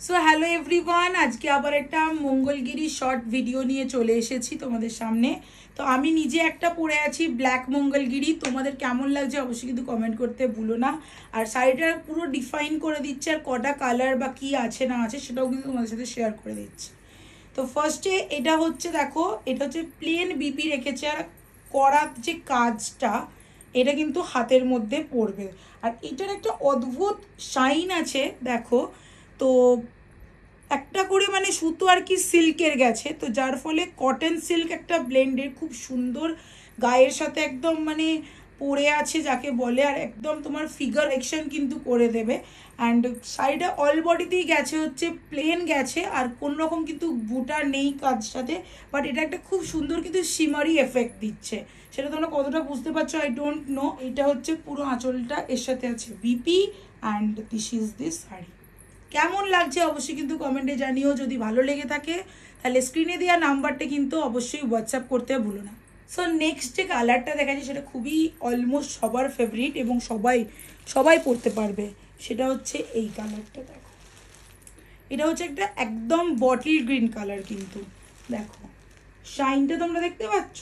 So hello everyone, আজকে আবার একটা মঙ্গলগিরি শর্ট ভিডিও নিয়ে চলে এসেছি তোমাদের সামনে। তো আমি নিজে একটা পরে আছি ব্ল্যাক মঙ্গলগিরি। তোমাদের কেমন লাগছে অবশ্যই কিন্তু কমেন্ট করতে ভুলো না। আর শাড়িটা পুরো ডিফাইন করে দিচ্ছে, আর কটা কালার বা কি আছে না আছে সেটাও কিন্তু তোমাদের সাথে শেয়ার করে দিচ্ছি। তো ফার্স্টে এটা হচ্ছে, দেখো এটা হচ্ছে প্লেন বিপি রেখেছে, আর করার যে কাজটা এটা কিন্তু হাতের মধ্যে পড়বে। আর এটার একটা অদ্ভুত শাইন আছে দেখো। তো একটা করে মানে সুতো আর কি সিল্কের গেছে, তো যার ফলে কটন সিল্ক একটা ব্লেন্ডের খুব সুন্দর গায়ের সাথে একদম মানে পরে আছে যাকে বলে, আর একদম তোমার ফিগার অ্যাকশন কিন্তু করে দেবে। অ্যান্ড শাড়িটা অল বডিতেই গেছে হচ্ছে প্লেন গেছে, আর কোন রকম কিন্তু বুটা নেই কাজ সাথে। বাট এটা একটা খুব সুন্দর কিন্তু শিমারি এফেক্ট দিচ্ছে, সেটা তোমরা কতটা বুঝতে পারছো আই ডোন্ট নো। এটা হচ্ছে পুরো আঁচলটা, এর সাথে আছে BP, and this is this sari. কেমন লাগছে অবশ্যই কিন্তু কমেন্টে জানিও। যদি ভালো লেগে থাকে তাহলে স্ক্রিনে দেওয়া নাম্বারটা কিন্তু অবশ্যই হোয়াটসঅ্যাপ করতে ভুলো না। সো নেক্সট যে কালারটা দেখাচ্ছি সেটা খুবই অলমোস্ট সবার ফেভারিট এবং সবাই পরতে পারবে, সেটা হচ্ছে এই কালারটা। দেখো এটা হচ্ছে একটা একদম বটল গ্রিন কালার, কিন্তু দেখো শাইনটা তোমরা দেখতে পাচ্ছ,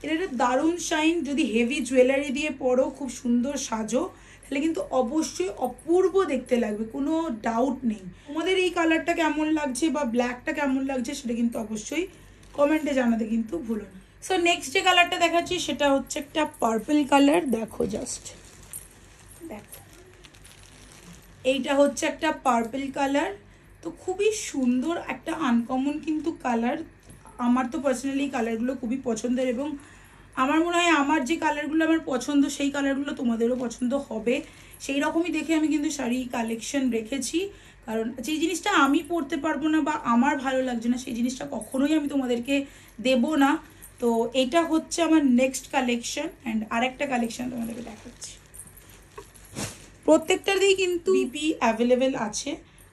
এটা একটা দারুণ শাইন। যদি হেভি জুয়েলারি দিয়ে পরো, খুব সুন্দর সাজো, তাহলে কিন্তু অবশ্যই অপূর্ব দেখতে লাগবে, কোনো ডাউট নেই। তোমাদের এই কালারটা কেমন লাগছে বা ব্ল্যাকটা কেমন লাগছে সেটা কিন্তু অবশ্যই কমেন্টে জানাতে কিন্তু ভুলো না। সো নেক্সট যে কালারটা দেখাচ্ছি সেটা হচ্ছে একটা পার্পল কালার। দেখো জাস্ট দেখো, এইটা হচ্ছে একটা পার্পল কালার। তো খুবই সুন্দর একটা আনকমন কিন্তু কালার। আমার তো পার্সোনালি কালারগুলো খুবই পছন্দের, এবং আমার মনে হয় আমার যে কালারগুলো আমার পছন্দ সেই কালারগুলো তোমাদেরও পছন্দ হবে। সেই রকমই দেখে আমি কিন্তু শাড়ি কালেকশন রেখেছি, কারণ যেই জিনিসটা আমি পরতে পারবো না বা আমার ভালো লাগছে না সেই জিনিসটা কখনোই আমি তোমাদেরকে দেব না। তো এটা হচ্ছে আমার নেক্সট কালেকশন, অ্যান্ড আরেকটা কালেকশন তোমাদেরকে দেখাচ্ছি। প্রত্যেকটার দিকেই কিন্তু বিপি অ্যাভেলেবেল আছে।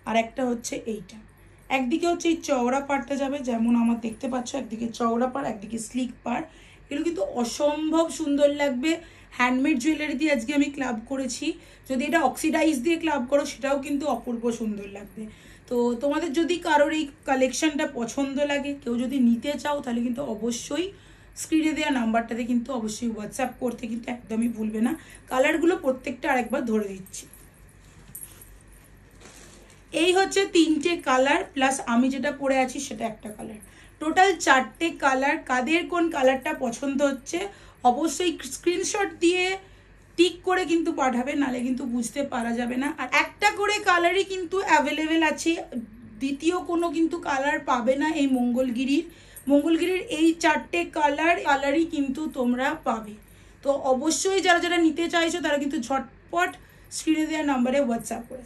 আর একটা হচ্ছে এইটা, একদিকে হচ্ছে এই চওড়া পাড়টা যাবে, যেমন আমার দেখতে পাচ্ছ, একদিকে চওড়া পাড় একদিকে স্লিক পাড়। এগুলো কিন্তু অসম্ভব সুন্দর লাগবে। হ্যান্ডমেড জুয়েলারি দিয়ে আজকে আমি ক্লাব করেছি, যদি এটা অক্সিডাইজ দিয়ে ক্লাব করো সেটাও কিন্তু অপূর্ব সুন্দর লাগবে। তো তোমাদের যদি কারোর এই কালেকশনটা পছন্দ লাগে, কেউ যদি নিতে চাও, তাহলে কিন্তু অবশ্যই স্ক্রিনে দেওয়া নাম্বারটাতে কিন্তু অবশ্যই হোয়াটসঅ্যাপ করতে কিন্তু একদমই ভুলবে না। কালারগুলো প্রত্যেকটা আরেকবার ধরে দিচ্ছি। এই হচ্ছে তিনটে কালার, প্লাস আমি যেটা পরে আছি সেটা একটা কালার, টোটাল চারটে কালার। কাদের কোন কালারটা পছন্দ হচ্ছে অবশ্যই স্ক্রিনশট দিয়ে টিক করে কিন্তু পাঠাবে, নালে কিন্তু বুঝতে পারা যাবে না। আর একটা করে কালারই কিন্তু অ্যাভেলেবেল আছে, দ্বিতীয় কোনো কিন্তু কালার পাবে না এই মঙ্গলগিরির এই চারটে কালারই কিন্তু তোমরা পাবে। তো অবশ্যই যারা যারা নিতে চাইছো তারা কিন্তু ঝটপট স্ক্রিনে দেওয়া নাম্বারে হোয়াটসঅ্যাপ করে।